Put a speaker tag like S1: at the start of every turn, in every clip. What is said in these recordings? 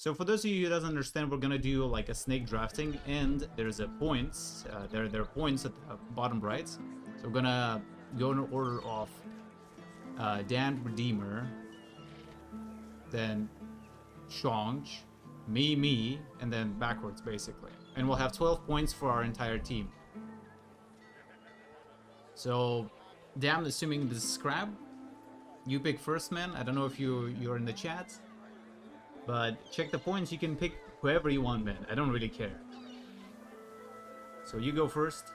S1: So for those of you who doesn't understand, we're gonna do like a snake drafting, and there's a points. There are points at the bottom right. So we're gonna go in order of Dan Redeemer, then Shonj, me, and then backwards basically. And we'll have 12 points for our entire team. So, damn, assuming this is Scrab, you pick first, man. I don't know if you're in the chat, but check the points. You can pick whoever you want, man. I don't really care. So you go first.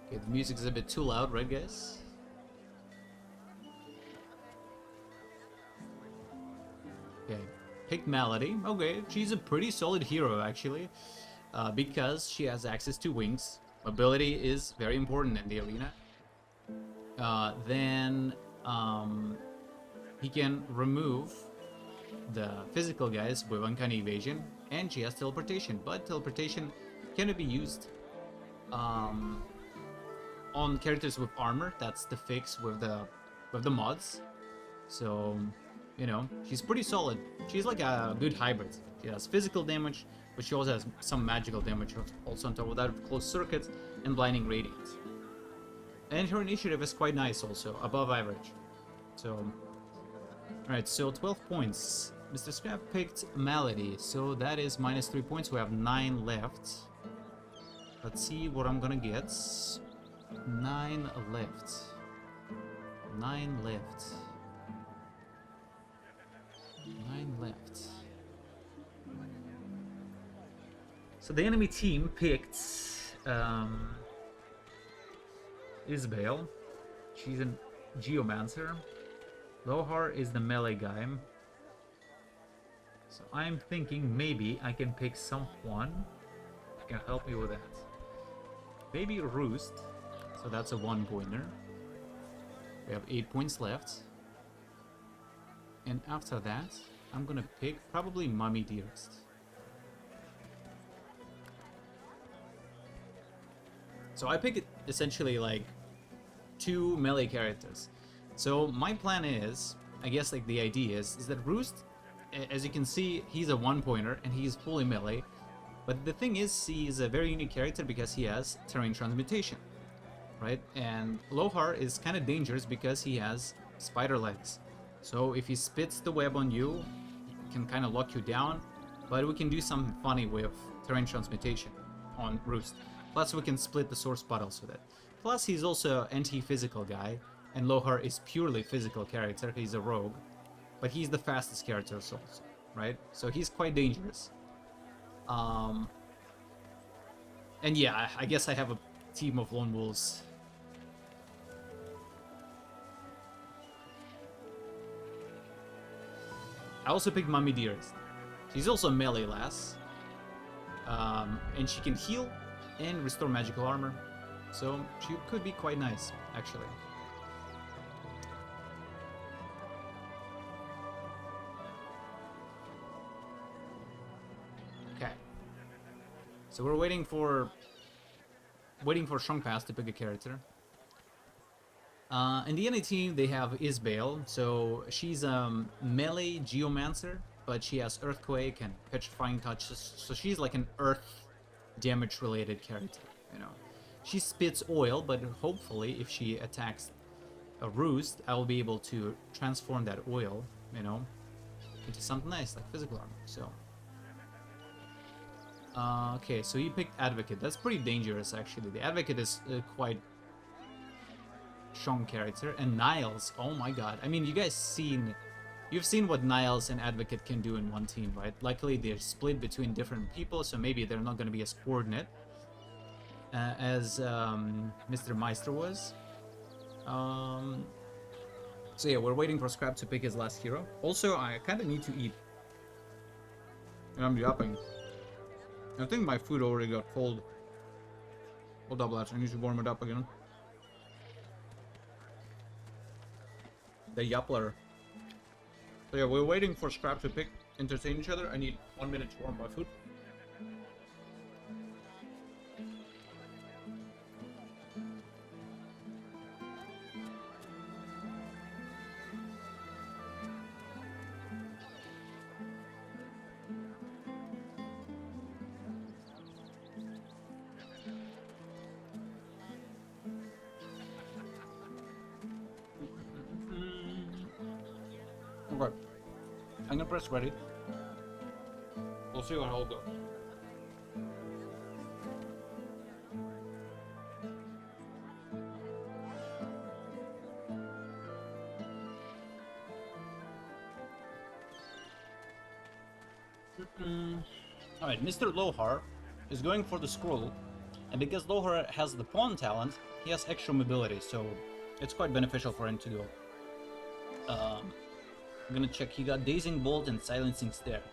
S1: Okay, the music's a bit too loud, right, guys? Okay, pick Melody. Okay, she's a pretty solid hero, actually, because she has access to wings. Mobility is very important in the arena. Then he can remove the physical guys with uncanny evasion, and she has teleportation. But teleportation cannot be used on characters with armor. That's the fix with the mods. So, you know, she's pretty solid. She's like a good hybrid. She has physical damage, but she also has some magical damage also on top of that, with closed circuit and blinding radiant. And her initiative is quite nice also, above average. So, alright, so 12 points. Mr. Scrap picked Melody, so that is -3 points. We have 9 left. Let's see what I'm gonna get. 9 left. 9 left. 9 left. So the enemy team picked Isabel. She's a Geomancer. Lohar is the melee guy. So I'm thinking maybe I can pick someone who can help me with that. Maybe Roost. So that's a 1-pointer. We have 8 points left. And after that, I'm gonna pick probably Mummy Dearest. So I picked essentially like 2 melee characters. So my plan is, I guess like the idea is that Roost, as you can see, he's a 1-pointer and he's fully melee. But the thing is, he's a very unique character because he has terrain transmutation, right? And Lohar is kind of dangerous because he has spider legs. So if he spits the web on you, he can kind of lock you down. But we can do something funny with terrain transmutation on Roost. Plus we can split the source puddles with it. Plus he's also an anti-physical guy, and Lohar is purely physical character. He's a rogue, but he's the fastest character also, right? So he's quite dangerous. And yeah, I guess I have a team of lone wolves. I also picked Mummy Dearest. She's also a melee lass. And she can heal and restore magical armor. So she could be quite nice, actually. Okay. So we're waiting for Shrunk Pass to pick a character. In the NA team, they have Isbale, so she's a melee Geomancer, but she has Earthquake and Petrifying Touch, so she's like an Earth damage-related character, you know. She spits oil, but hopefully, if she attacks a Roost, I will be able to transform that oil, you know, into something nice, like physical armor, so... okay, so you picked Advocate. That's pretty dangerous, actually. The Advocate is quite strong character. And Niles, oh my god. I mean, you've seen what Niles and Advocate can do in one team, right? Luckily, they're split between different people, so maybe they're not going to be as coordinate as Mr. Meister was. So yeah, we're waiting for Scrap to pick his last hero. Also, I kind of need to eat. And I'm yapping. I think my food already got cold. Hold up, lads. I need to warm it up again. The Yappler. So yeah, we're waiting for Scrap to pick, entertain each other. I need 1 minute to warm my food. I'm gonna press ready. We'll see how it goes. Alright, Mr. Lohar is going for the scroll, and because Lohar has the pawn talent, he has extra mobility, so it's quite beneficial for him to go. I'm gonna check, he got Dazing Bolt and Silencing Stare.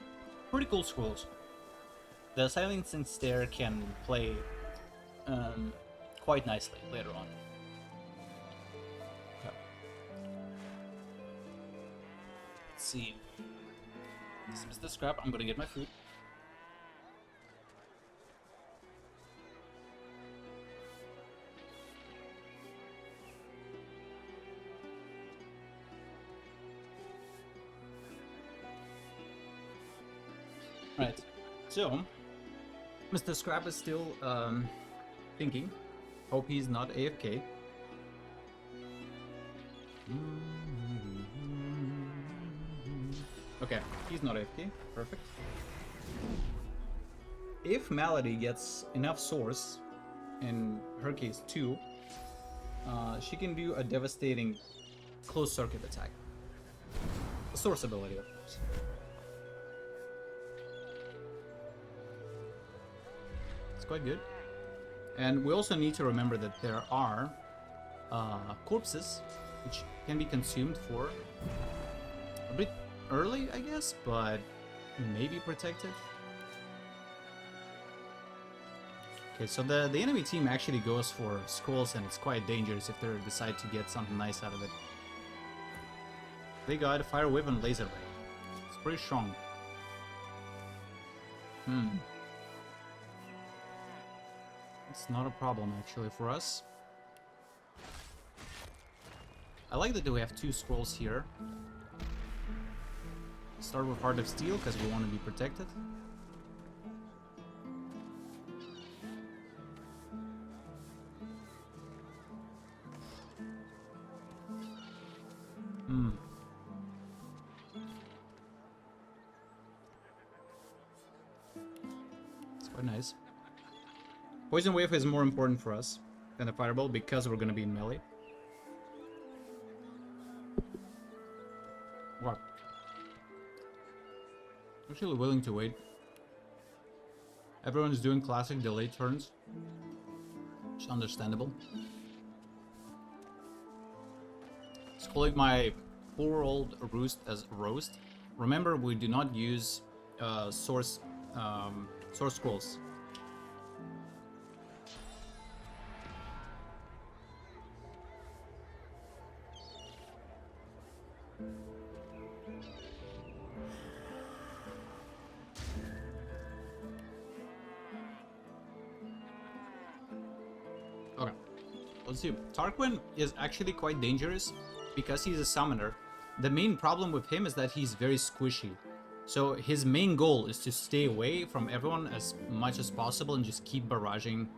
S1: Pretty cool scrolls. The Silencing Stare can play quite nicely later on. Okay. Let's see. Dismiss the scrap, I'm gonna get my food. Right, so Mr. Scrap is still thinking. Hope he's not AFK. Okay, he's not AFK. Perfect. If Malady gets enough source, in her case 2, she can do a devastating closed circuit attack. A source ability, of course. It's quite good. And we also need to remember that there are corpses which can be consumed for a bit early, I guess, but maybe protected. Okay, so the enemy team actually goes for scrolls, and it's quite dangerous if they decide to get something nice out of it. They got Fire Whip and Laser Ray. It's pretty strong. It's not a problem actually for us. I like that we have 2 scrolls here. Start with Heart of Steel because we want to be protected. It's quite nice. Poison Wave is more important for us than the Fireball because we're gonna be in melee. Wow. Actually willing to wait. Everyone's doing classic delayed turns. It's understandable. It's calling my poor old Roost as Roast. Remember, we do not use source scrolls. Okay, let's see. Tarquin is actually quite dangerous because he's a summoner. The main problem with him is that he's very squishy. So his main goal is to stay away from everyone as much as possible and just keep barraging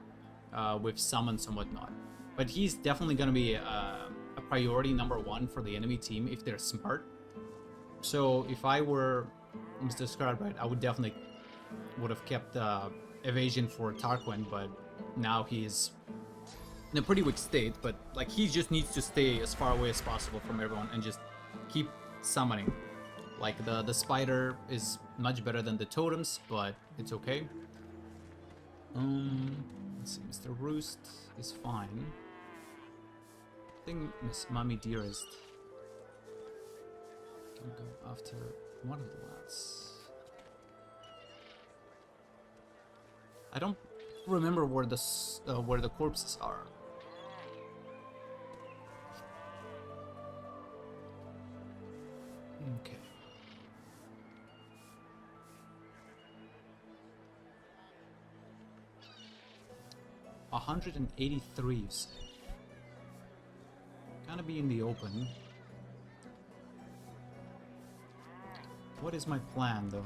S1: with summons and whatnot. But he's definitely going to be a priority #1 for the enemy team if they're smart. So if I were Mr. Scarlet, right, I would definitely would have kept evasion for Tarquin, but now he's in a pretty weak state. But like, he just needs to stay as far away as possible from everyone and just keep summoning. Like the spider is much better than the totems, but it's okay. Let's see, Mr. Roost is fine. I think Miss Mommy Dearest can go after one of the lads. I don't remember where the corpses are. Okay. A 183, you say? Kind of be in the open. What is my plan, though?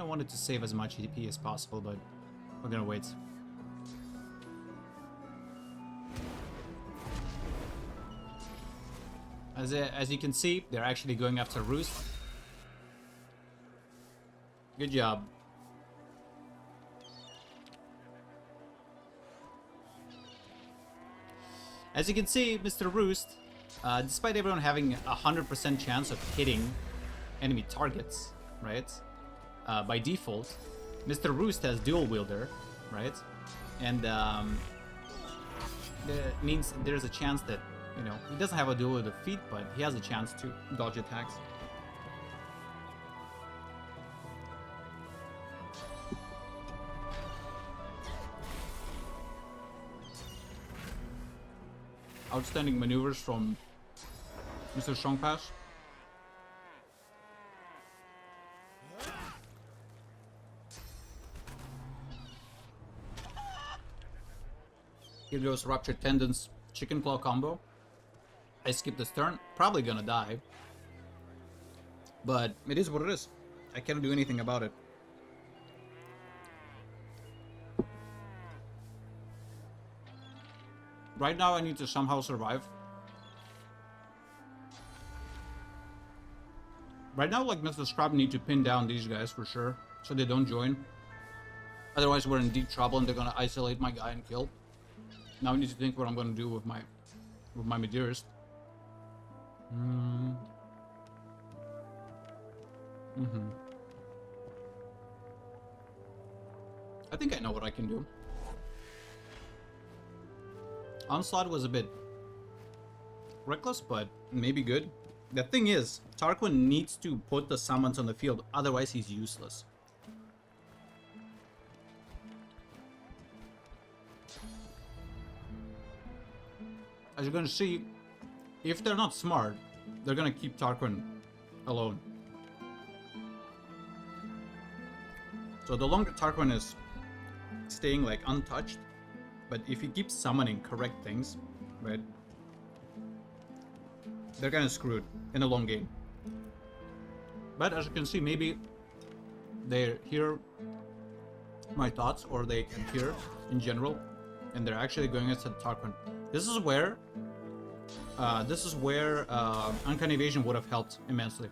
S1: I wanted to save as much EP as possible, but we're gonna wait. As you can see, they're actually going after Roost. Good job. As you can see, Mr. Roost, despite everyone having a 100% chance of hitting enemy targets, right? By default, Mr. Roost has dual wielder, right? And that means there's a chance that, you know, he doesn't have a dual wielder feat, but he has a chance to dodge attacks. Outstanding maneuvers from Mr. Strongpass. Here goes Ruptured Tendons, Chicken Claw combo. I skipped this turn, probably gonna die. But it is what it is. I cannot do anything about it. Right now I need to somehow survive. Right now, like, Mr. Scrub need to pin down these guys for sure, so they don't join. Otherwise we're in deep trouble and they're gonna isolate my guy and kill. Now I need to think what I'm gonna do with my Madeirist. I think I know what I can do. Onslaught was a bit reckless, but maybe good. The thing is, Tarquin needs to put the summons on the field, otherwise he's useless. As you're gonna see, if they're not smart, they're gonna keep Tarquin alone. So the longer Tarquin is staying like untouched, but if he keeps summoning correct things, right, they're kind of screwed in a long game. But as you can see, maybe they hear my thoughts, or they can hear in general, and they're actually going into Tarquin. This is where Uncanny Evasion would have helped immensely.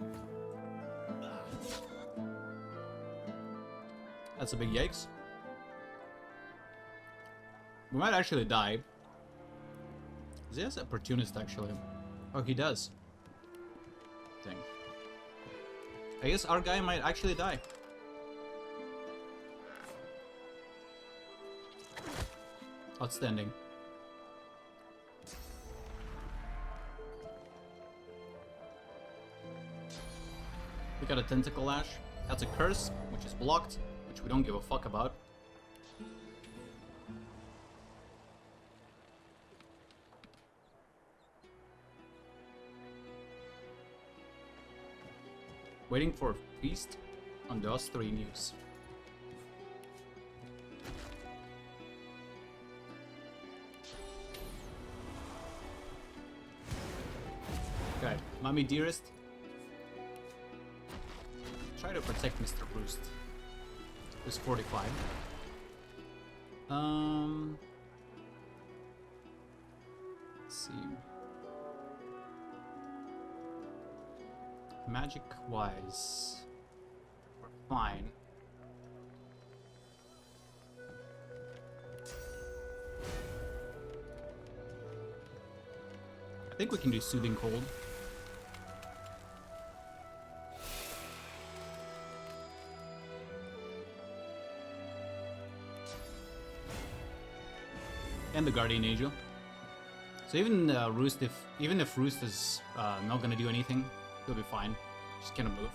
S1: That's a big yikes. We might actually die. He has Opportunist, actually. Oh, he does. Dang. I guess our guy might actually die. Outstanding. We got a Tentacle Lash. That's a curse, which is blocked, which we don't give a fuck about. Waiting for Feast on those 3 news. Okay, Mommy Dearest. Try to protect Mr. Roost. Who's 45. Let's see. Magic wise, we're fine. I think we can do Soothing Cold. And the Guardian Angel. So even Roost, even if Roost is not gonna do anything, he'll be fine. Just gonna move.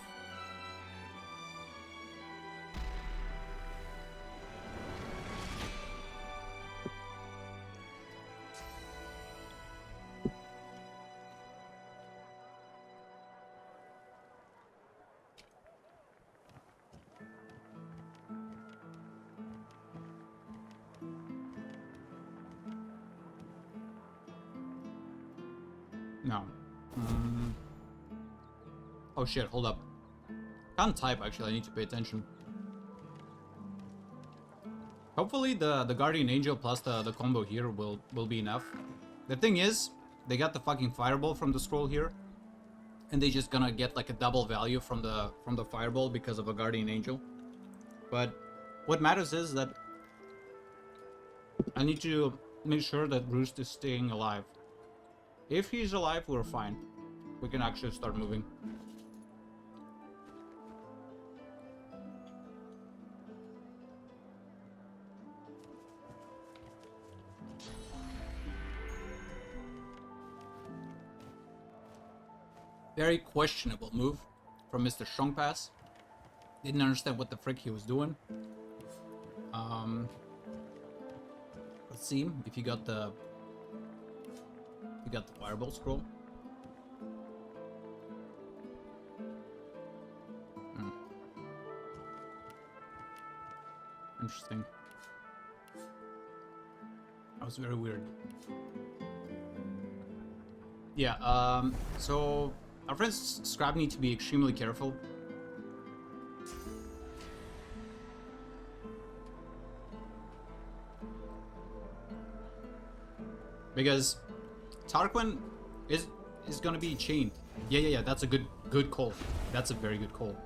S1: No. Oh shit, hold up. Can't type, actually, I need to pay attention. Hopefully the Guardian Angel plus the combo here will be enough. The thing is, they got the fucking Fireball from the scroll here, and they just gonna get like a double value from the Fireball because of a Guardian Angel. But what matters is that I need to make sure that Roost is staying alive. If he's alive, we're fine. We can actually start moving. Very questionable move from Mr. Strongpass. Didn't understand what the frick he was doing. Let's see if he got the Fireball scroll. Interesting. That was very weird. Yeah, so our friends Scrap need to be extremely careful. Because Tarquin is gonna be chained. Yeah, that's a good call. That's a very good call.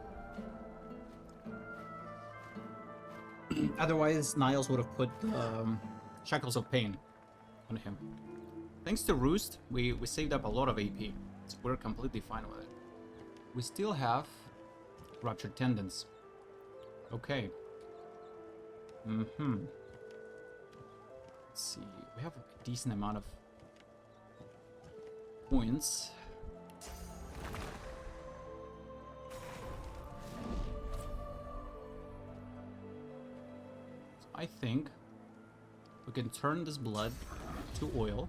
S1: Otherwise, Niles would have put Shackles of Pain on him. Thanks to Roost, we saved up a lot of AP. So we're completely fine with it. We still have Ruptured Tendons. Okay. Let's see. We have a decent amount of points. So I think we can turn this blood to oil.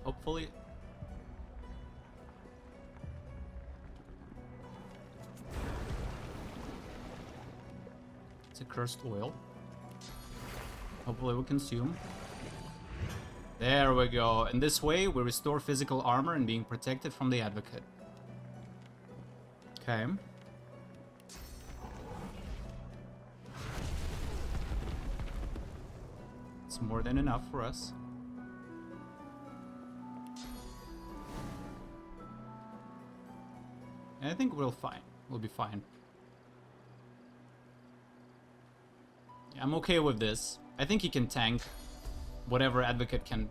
S1: Hopefully. It's a cursed oil. Hopefully we consume. There we go. And this way we restore physical armor and being protected from the Advocate. Okay. It's more than enough for us. And I think we'll be fine. Yeah, I'm okay with this. I think he can tank whatever Advocate can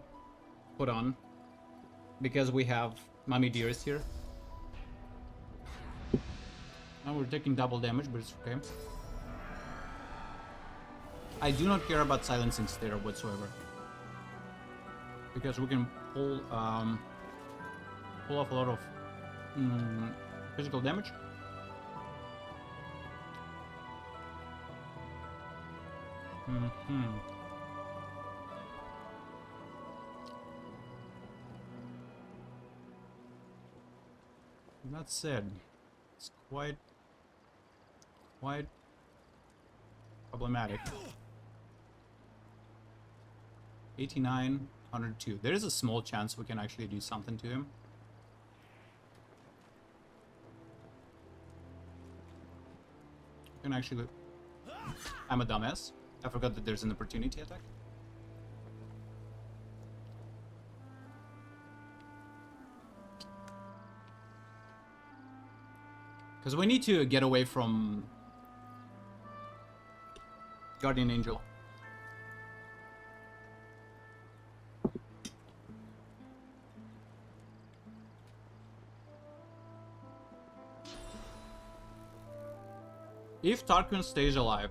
S1: put on, because we have Mummy Dearest here. Now we're taking double damage, but it's okay. I do not care about Silencing Stare whatsoever, because we can pull off a lot of physical damage. That said, it's quite problematic. 89, 102. There is a small chance we can actually do something to him. We can actually... I'm a dumbass. I forgot that there's an opportunity attack. Because we need to get away from Guardian Angel. If Tarquin stays alive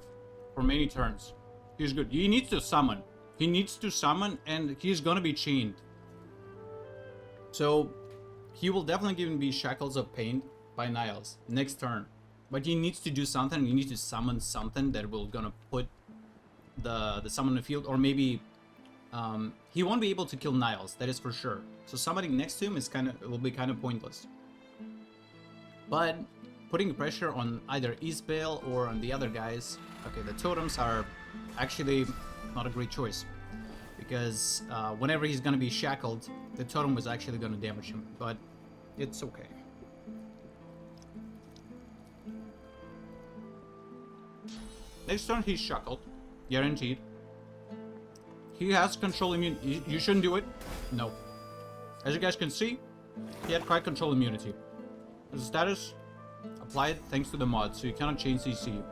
S1: for many turns, he's good. He needs to summon. He needs to summon, and he's gonna be chained. So he will definitely give me Shackles of Pain by Niles next turn. But he needs to do something. He needs to summon something that will gonna put the summon in the field, or maybe he won't be able to kill Niles. That is for sure. So summoning next to him is will be kind of pointless. But putting pressure on either Isbale or on the other guys. Okay, the totems are actually not a great choice, because whenever he's gonna be shackled, the totem was actually gonna damage him. But it's okay. Next turn, he's shackled. Guaranteed. He has control immunity. You shouldn't do it. No. As you guys can see, he had quite control immunity. His status applied thanks to the mod, so you cannot change CC.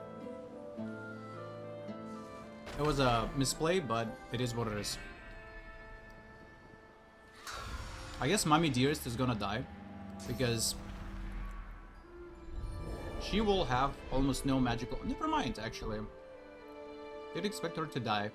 S1: It was a misplay, but it is what it is. I guess Mommy Dearest is gonna die, because she will have almost no magical... Never mind, actually. Did expect her to die.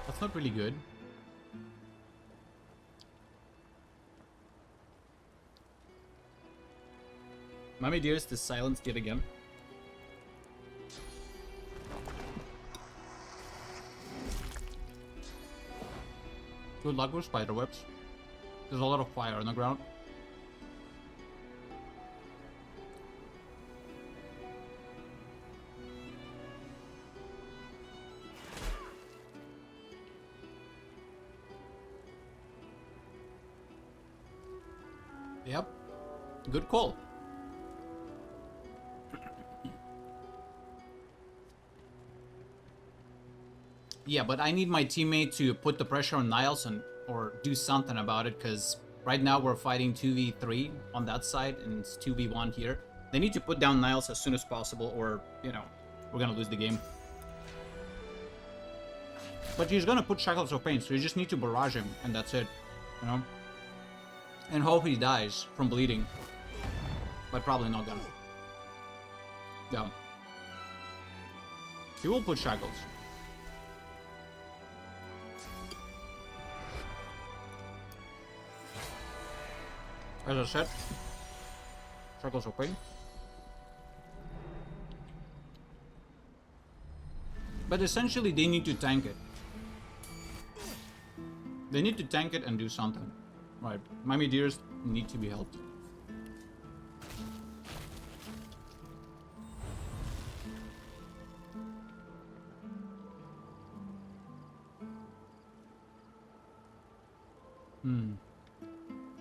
S1: That's not really good. Mommy Dearest is silenced yet again. Good luck with spider webs. There's a lot of fire on the ground. Yep. Good call. Yeah, but I need my teammate to put the pressure on Niles or do something about it, because right now we're fighting 2v3 on that side and it's 2v1 here. They need to put down Niles as soon as possible, or, you know, we're gonna lose the game. But he's gonna put Shackles of Pain, so you just need to barrage him, and that's it, you know? And hope he dies from bleeding. But probably not gonna. Yeah. He will put Shackles. As I said, Shackles of Pain. But essentially they need to tank it. They need to tank it and do something. Right, Mommy Dearest need to be helped.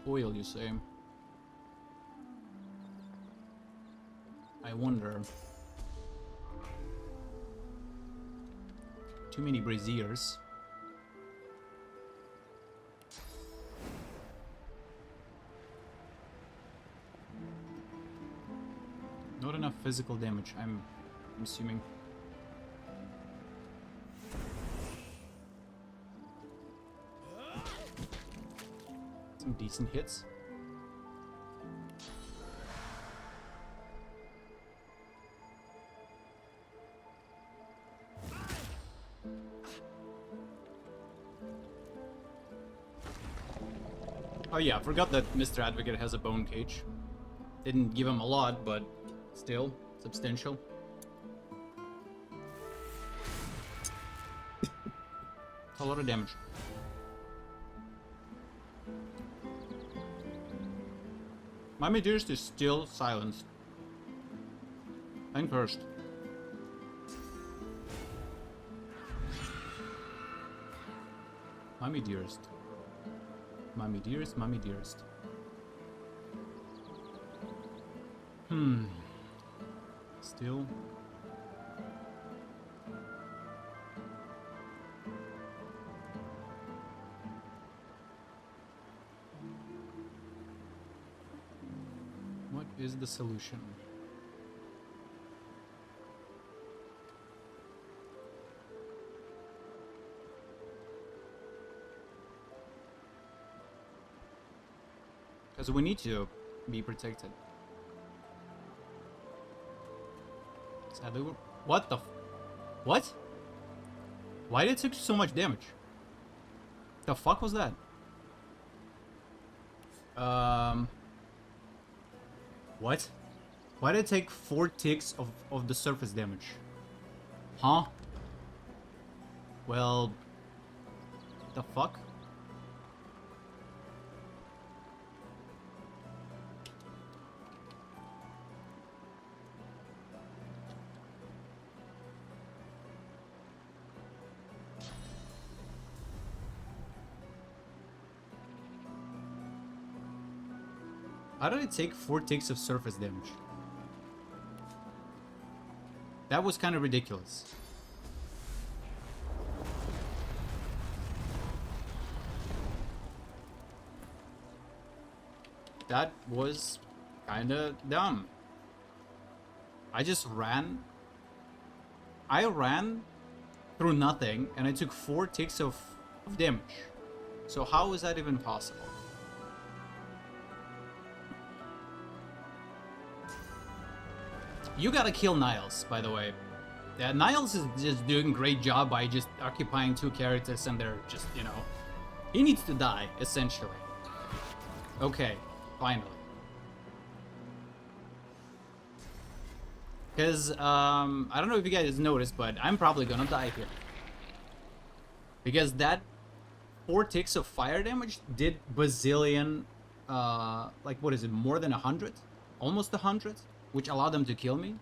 S1: Oil, you say? I wonder. Too many braziers. Not enough physical damage, I'm assuming. Some decent hits. Oh yeah, I forgot that Mr. Advocate has a bone cage. Didn't give him a lot, but still substantial. It's a lot of damage. Mommy Dearest is still silenced. And cursed. Mommy Dearest. Mommy Dearest, Mommy Dearest. Still. What is the solution? Because we need to be protected. Sadly, what the what? Why did it take so much damage? The fuck was that? What? Why did it take 4 ticks of the surface damage? Huh? Well, the fuck? How did it take 4 ticks of surface damage? That was kind of ridiculous. That was kind of dumb. I just ran. I ran through nothing, and I took 4 ticks of damage. So how is that even possible? You gotta kill Niles, by the way. Yeah, Niles is just doing a great job by just occupying 2 characters, and they're just, you know... He needs to die, essentially. Okay, finally. Because, I don't know if you guys noticed, but I'm probably gonna die here. Because that 4 ticks of fire damage did bazillion, like, what is it, more than 100? Almost 100? Which allowed them to kill me.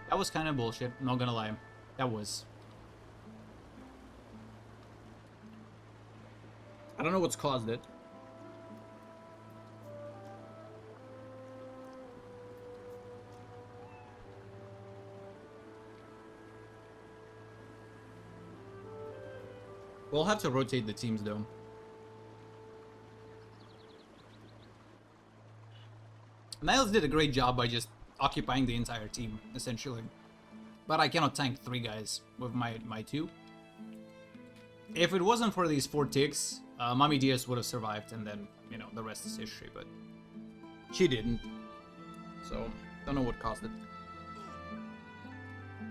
S1: That was kind of bullshit, not gonna lie. That was. I don't know what's caused it. We'll have to rotate the teams though. Niles did a great job by just occupying the entire team, essentially. But I cannot tank 3 guys with my 2. If it wasn't for these 4 ticks, Mommy Diaz would have survived, and then, you know, the rest is history, but she didn't. So, don't know what caused it.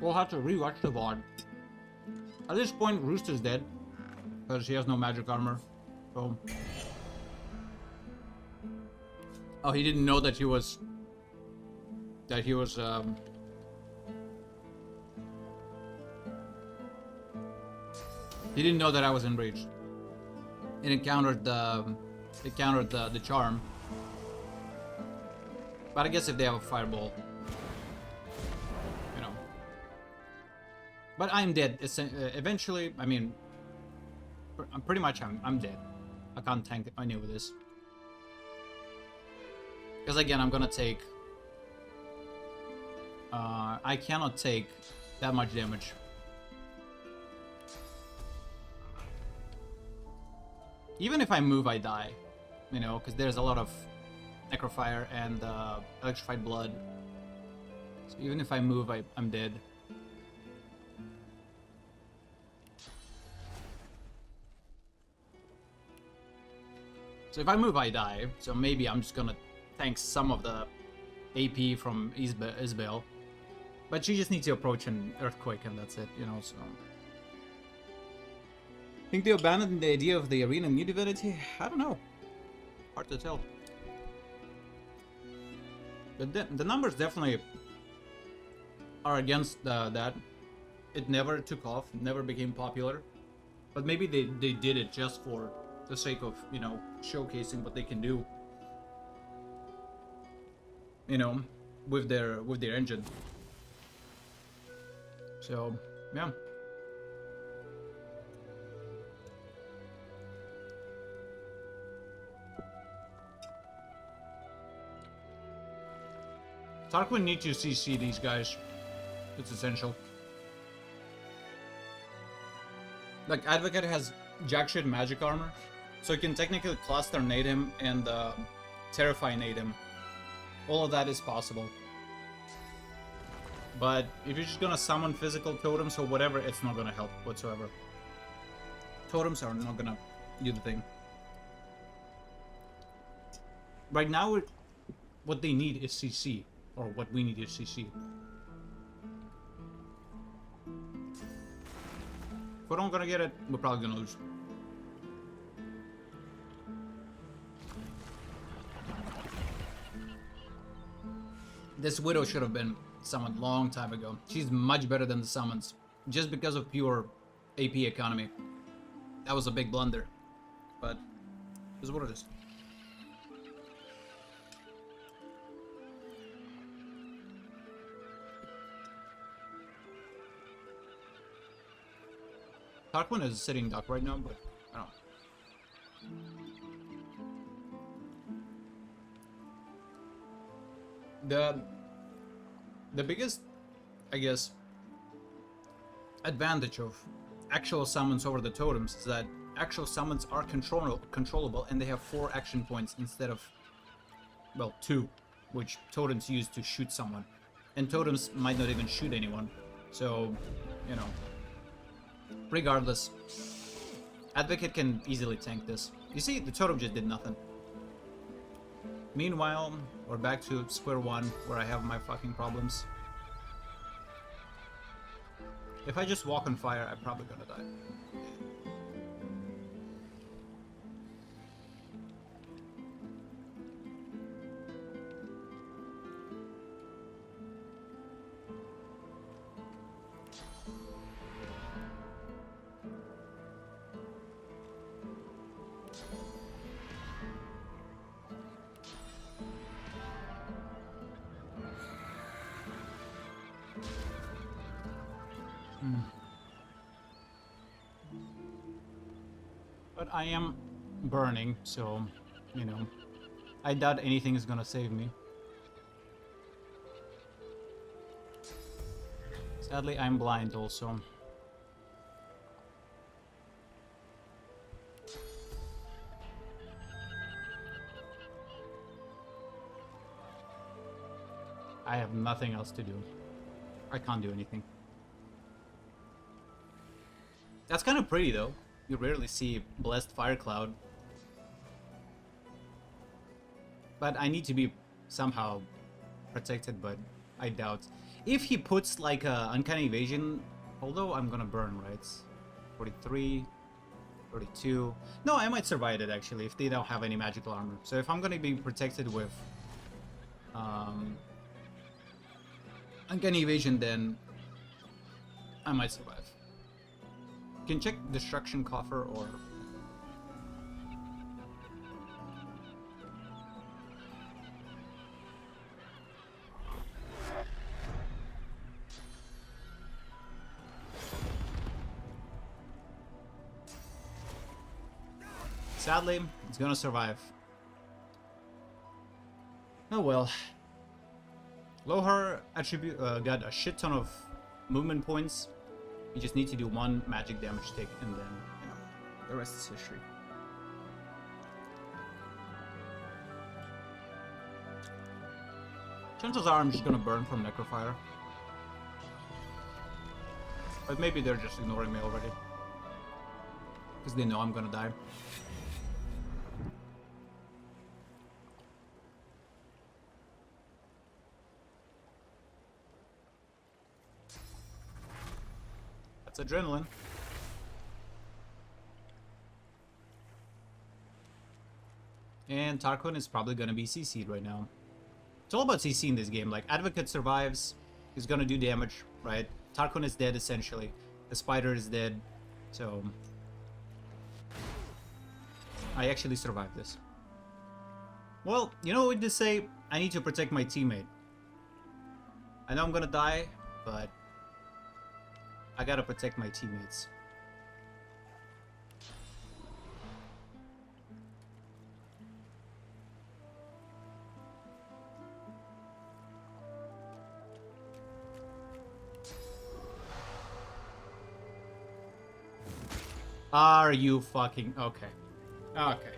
S1: We'll have to rewatch the VOD. At this point, Rooster's dead, because she has no magic armor. So... Oh, he didn't know that he was... He didn't know that I was enraged. It encountered the charm. But I guess if they have a fireball, you know. But I'm dead. Eventually, I mean, pretty much I'm dead. I can't tank any of this. Because again, I'm gonna take. I cannot take that much damage. Even if I move, I die. You know, because there's a lot of necrofire and electrified blood. So even if I move, I'm dead. So if I move, I die. So maybe I'm just gonna tank some of the AP from Isabel. But she just needs to approach an earthquake and that's it, you know, so... Think they abandoned the idea of the arena in New Divinity? I don't know. Hard to tell. But the numbers definitely are against that. It never took off, never became popular. But maybe they did it just for the sake of, you know, showcasing what they can do. You know, with their engine. So, yeah. Tarquin needs to CC these guys. It's essential. Like, Advocate has jackshit magic armor, so you can technically cluster nade him and terrify nade him. All of that is possible. But if you're just gonna summon physical totems or whatever, it's not gonna help whatsoever. Totems are not gonna do the thing. Right now, what they need is CC. Or what we need is CC. If we're not gonna get it, we're probably gonna lose. This Widow should have been summoned long time ago. She's much better than the summons. Just because of pure AP economy. That was a big blunder, but it is what it is. Tarquin is sitting duck right now, but I don't know. The biggest, I guess, advantage of actual summons over the totems is that actual summons are controllable, and they have 4 action points instead of, well, 2, which totems use to shoot someone. And totems might not even shoot anyone, so, you know, regardless, Advocate can easily tank this. You see, the totem just did nothing. Meanwhile, we're back to square one, where I have my fucking problems. If I just walk on fire, I'm probably gonna die. But I am burning, so, you know, I doubt anything is gonna save me. Sadly, I'm blind also. I have nothing else to do. I can't do anything. That's kind of pretty, though. You rarely see Blessed Fire Cloud. But I need to be somehow protected, but I doubt. If he puts like a Uncanny Evasion, although I'm gonna burn, right? 43, 32. No, I might survive it actually if they don't have any magical armor. So if I'm gonna be protected with Uncanny Evasion, then I might survive. You can check Destruction Coffer or... Sadly, it's gonna survive. Oh well. Lohar attribute got a shit ton of movement points. You just need to do 1 magic damage tick, and then, you know, the rest is history. Chances are I'm just gonna burn from Necrofire. But maybe they're just ignoring me already. Because they know I'm gonna die. That's adrenaline. And Tarquin is probably gonna be CC'd right now. It's all about CC in this game. Like, Advocate survives, he's gonna do damage, right? Tarquin is dead, essentially. The spider is dead, so... I actually survived this. Well, you know what they say? I need to protect my teammate. I know I'm gonna die, but... I gotta protect my teammates. Are you fucking... Okay. Okay.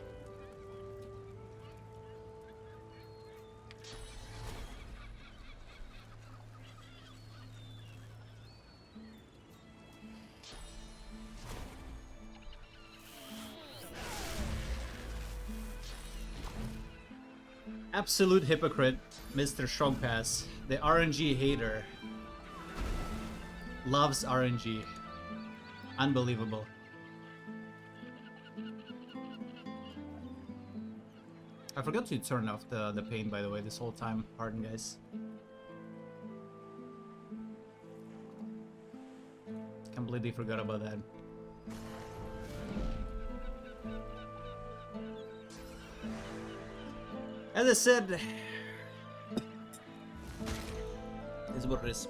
S1: Absolute hypocrite, Mr. Shogpass, the RNG hater. Loves RNG. Unbelievable. I forgot to turn off the pain, by the way, this whole time. Pardon, guys. Completely forgot about that. As I said, is what it is.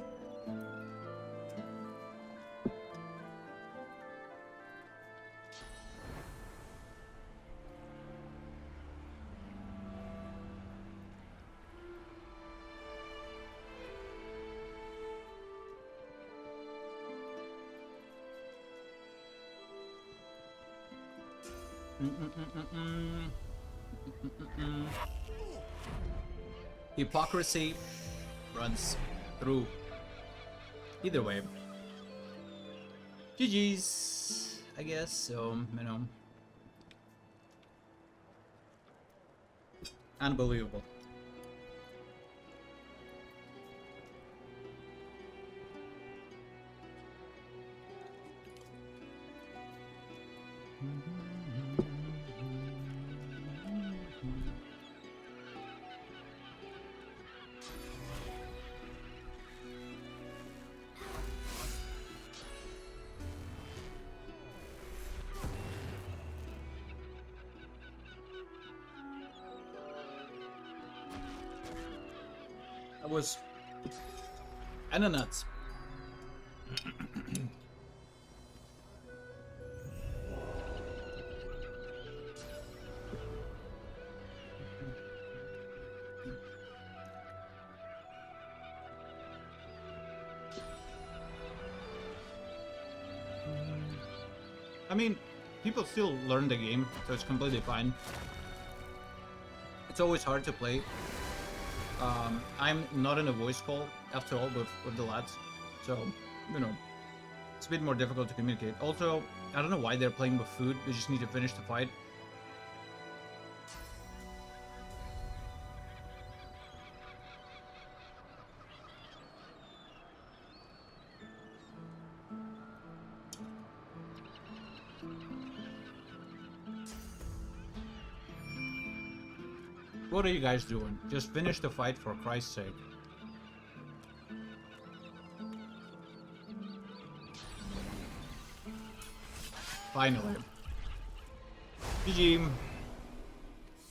S1: Hypocrisy runs through. Either way. GG's, I guess, so, you know. Unbelievable. That was kinda nuts. I mean, people still learn the game, so it's completely fine. It's always hard to play. I'm not in a voice call after all with the lads, so, you know, it's a bit more difficult to communicate. Also, I don't know why they're playing with food, they just need to finish the fight. What are you guys doing? Just finish the fight for Christ's sake. Finally. GG.